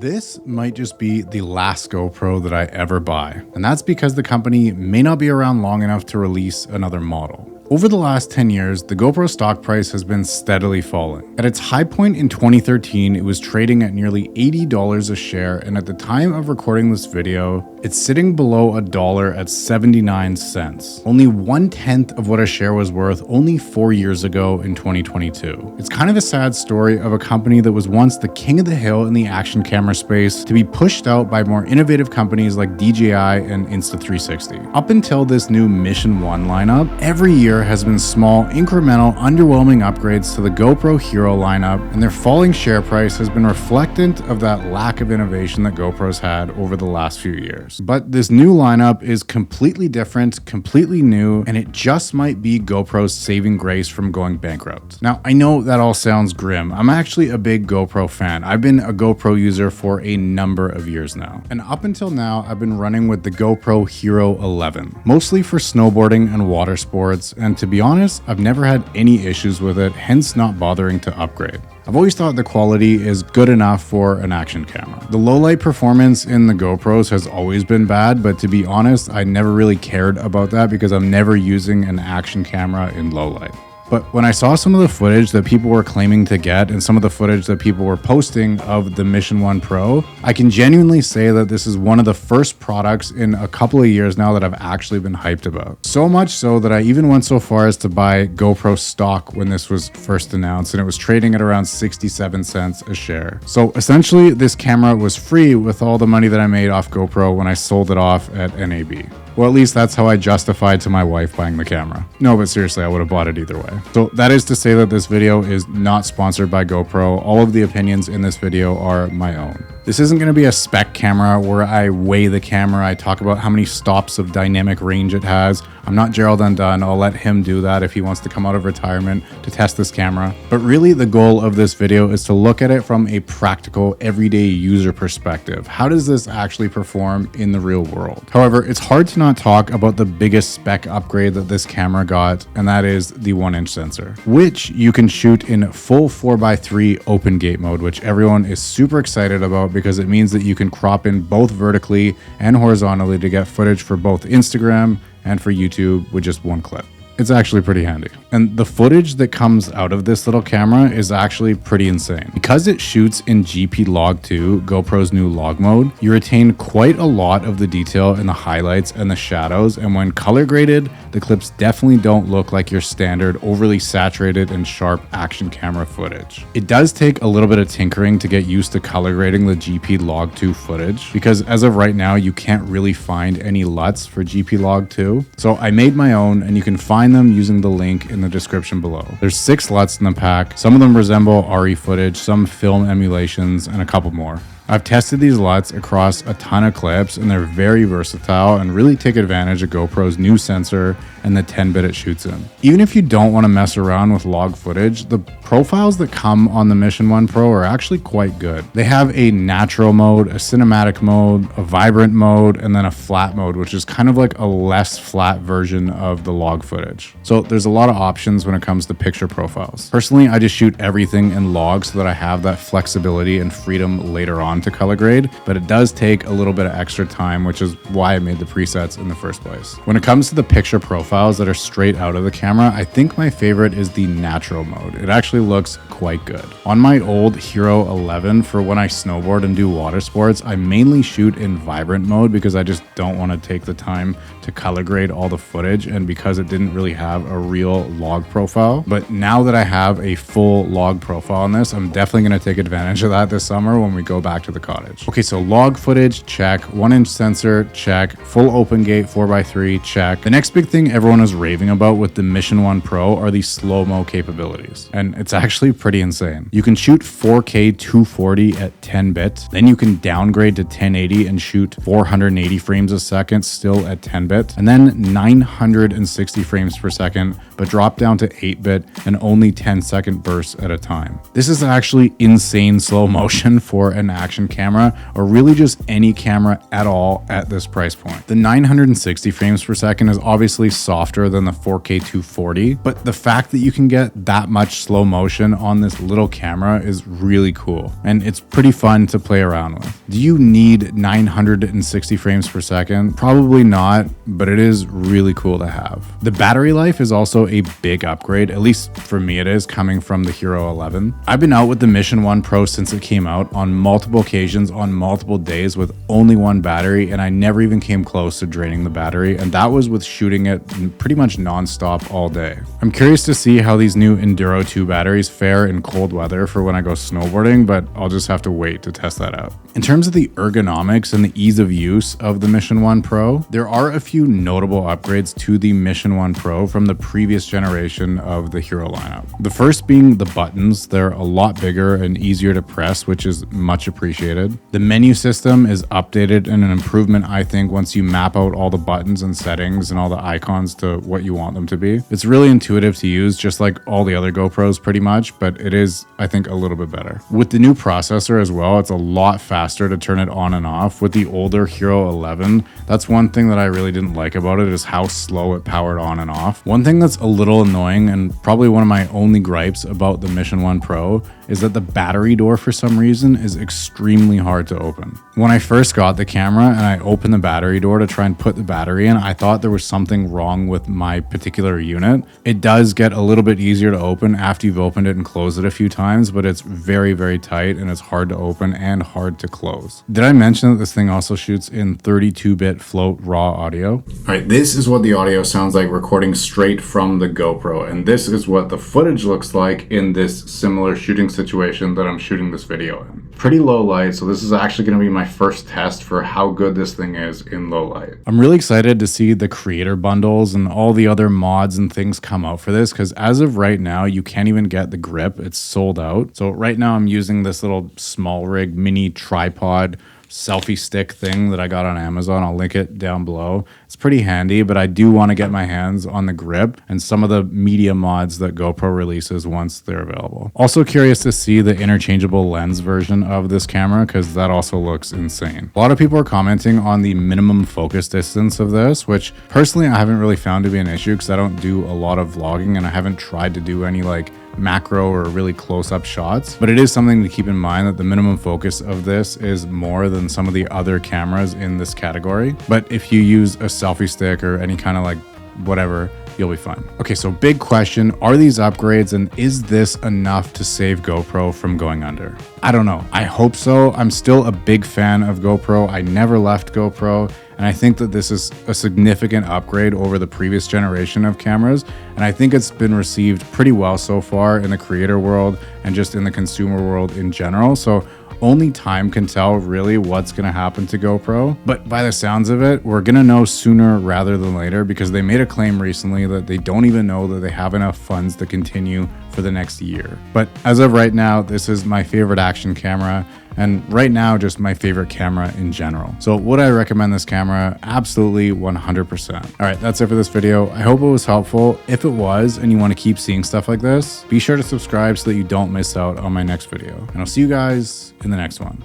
This might just be the last GoPro that I ever buy, and that's because the company may not be around long enough to release another model. Over the last 10 years, the GoPro stock price has been steadily falling. At its high point in 2013, it was trading at nearly $80 a share, and at the time of recording this video, it's sitting below $1 at 79 cents. Only 1/10 of what a share was worth only 4 years ago in 2022. It's kind of a sad story of a company that was once the king of the hill in the action camera space to be pushed out by more innovative companies like DJI and Insta360. Up until this new Mission 1 lineup, every year has been small, incremental, underwhelming upgrades to the GoPro Hero lineup, and their falling share price has been reflectant of that lack of innovation that GoPro's had over the last few years. But this new lineup is completely different, completely new, and it just might be GoPro's saving grace from going bankrupt. Now, I know that all sounds grim. I'm actually a big GoPro fan. I've been a GoPro user for a number of years now. And up until now, I've been running with the GoPro Hero 11, mostly for snowboarding and water sports, and to be honest, I've never had any issues with it, hence not bothering to upgrade. I've always thought the quality is good enough for an action camera. The low light performance in the GoPros has always been bad, but to be honest, I never really cared about that because I'm never using an action camera in low light. But when I saw some of the footage that people were claiming to get and some of the footage that people were posting of the Mission 1 Pro, I can genuinely say that this is one of the first products in a couple of years now that I've actually been hyped about. So much so that I even went so far as to buy GoPro stock when this was first announced, and it was trading at around 67 cents a share. So essentially, this camera was free with all the money that I made off GoPro when I sold it off at NAB. Well, at least that's how I justified to my wife buying the camera. No, but seriously, I would have bought it either way. So that is to say that this video is not sponsored by GoPro. All of the opinions in this video are my own. This isn't going to be a spec camera where I weigh the camera. I talk about how many stops of dynamic range it has. I'm not Gerald Undone. I'll let him do that if he wants to come out of retirement to test this camera. But really the goal of this video is to look at it from a practical, everyday user perspective. How does this actually perform in the real world? However, it's hard to not talk about the biggest spec upgrade that this camera got, and that is the 1-inch sensor, which you can shoot in full 4x3 open gate mode, which everyone is super excited about because it means that you can crop in both vertically and horizontally to get footage for both Instagram and for YouTube with just one clip. It's actually pretty handy. And the footage that comes out of this little camera is actually pretty insane. Because it shoots in GP Log 2, GoPro's new log mode, you retain quite a lot of the detail in the highlights and the shadows, and when color graded, the clips definitely don't look like your standard overly saturated and sharp action camera footage. It does take a little bit of tinkering to get used to color grading the GP Log 2 footage, because as of right now, you can't really find any LUTs for GP Log 2. So I made my own, and you can find them using the link in the description below. There's 6 LUTs in the pack. Some of them resemble RE footage, some film emulations, and a couple more. I've tested these LUTs across a ton of clips, and they're very versatile and really take advantage of GoPro's new sensor and the 10-bit it shoots in. Even if you don't want to mess around with log footage, the profiles that come on the Mission 1 Pro are actually quite good. They have a natural mode, a cinematic mode, a vibrant mode, and then a flat mode, which is kind of like a less flat version of the log footage. So there's a lot of options when it comes to picture profiles. Personally, I just shoot everything in log so that I have that flexibility and freedom later on to color grade, but it does take a little bit of extra time, which is why I made the presets in the first place. When it comes to the picture profiles that are straight out of the camera, I think my favorite is the natural mode. It actually looks quite good. On my old Hero 11, for when I snowboard and do water sports, I mainly shoot in vibrant mode because I just don't want to take the time to color grade all the footage, and because it didn't really have a real log profile. But now that I have a full log profile on this, I'm definitely going to take advantage of that this summer when we go back to the cottage. Okay, so log footage, check. 1-inch sensor, check. Full open gate 4x3, check. The next big thing everyone is raving about with the Mission 1 Pro are the slow-mo capabilities, and it's actually pretty insane. You can shoot 4K 240 at 10-bit, then you can downgrade to 1080 and shoot 480 frames a second still at 10-bit, and then 960 frames per second, but drop down to 8-bit and only 10-second bursts at a time. This is actually insane slow motion for an action action camera or really just any camera at all at this price point. The 960 frames per second is obviously softer than the 4K 240, but the fact that you can get that much slow motion on this little camera is really cool, and it's pretty fun to play around with. Do you need 960 frames per second? Probably not, but it is really cool to have. The battery life is also a big upgrade, at least for me it is, coming from the Hero 11. I've been out with the Mission 1 Pro since it came out on multiple occasions on multiple days with only one battery, and I never even came close to draining the battery, and that was with shooting it pretty much non-stop all day. I'm curious to see how these new Enduro 2 batteries fare in cold weather for when I go snowboarding, but I'll just have to wait to test that out. In terms of the ergonomics and the ease of use of the Mission 1 Pro, there are a few notable upgrades to the Mission 1 Pro from the previous generation of the Hero lineup. The first being the buttons. They're a lot bigger and easier to press, which is much appreciated. The menu system is updated and an improvement, I think, once you map out all the buttons and settings and all the icons to what you want them to be. It's really intuitive to use, just like all the other GoPros pretty much, but it is, I think, a little bit better. With the new processor as well, it's a lot faster to turn it on and off. With the older Hero 11, that's one thing that I really didn't like about it, is how slow it powered on and off. One thing that's a little annoying, and probably one of my only gripes about the Mission 1 Pro, is that the battery door for some reason is extremely hard to open. When I first got the camera and I opened the battery door to try and put the battery in, I thought there was something wrong with my particular unit. It does get a little bit easier to open after you've opened it and closed it a few times, but it's very, very tight and it's hard to open and hard to close. Did I mention that this thing also shoots in 32-bit float raw audio? All right, this is what the audio sounds like recording straight from the GoPro, and this is what the footage looks like in this similar shooting situation that I'm shooting this video in. Pretty low light, so this is actually going to be my first test for how good this thing is in low light. I'm really excited to see the creator bundles and all the other mods and things come out for this, because as of right now, you can't even get the grip. It's sold out. So right now I'm using this little Smallrig mini tripod selfie stick thing that I got on Amazon. I'll link it down below. It's pretty handy, but I do want to get my hands on the grip and some of the media mods that GoPro releases once they're available. Also curious to see the interchangeable lens version of this camera, because that also looks insane. A lot of people are commenting on the minimum focus distance of this, which personally I haven't really found to be an issue because I don't do a lot of vlogging and I haven't tried to do any like macro or really close-up shots, but it is something to keep in mind that the minimum focus of this is more than some of the other cameras in this category. But if you use a selfie stick or any kind of like whatever, you'll be fine. Okay, so big question, are these upgrades and is this enough to save GoPro from going under? I don't know. I hope so. I'm still a big fan of GoPro. I never left GoPro, and I think that this is a significant upgrade over the previous generation of cameras, and I think it's been received pretty well so far in the creator world and just in the consumer world in general. So only time can tell really what's going to happen to GoPro, but by the sounds of it, we're going to know sooner rather than later, because they made a claim recently that they don't even know that they have enough funds to continue for the next year. But as of right now, this is my favorite action camera, and right now just my favorite camera in general. So would I recommend this camera? Absolutely, 100%. All right, that's it for this video. I hope it was helpful. If it was and you want to keep seeing stuff like this, be sure to subscribe so that you don't miss out on my next video, and I'll see you guys in the next one.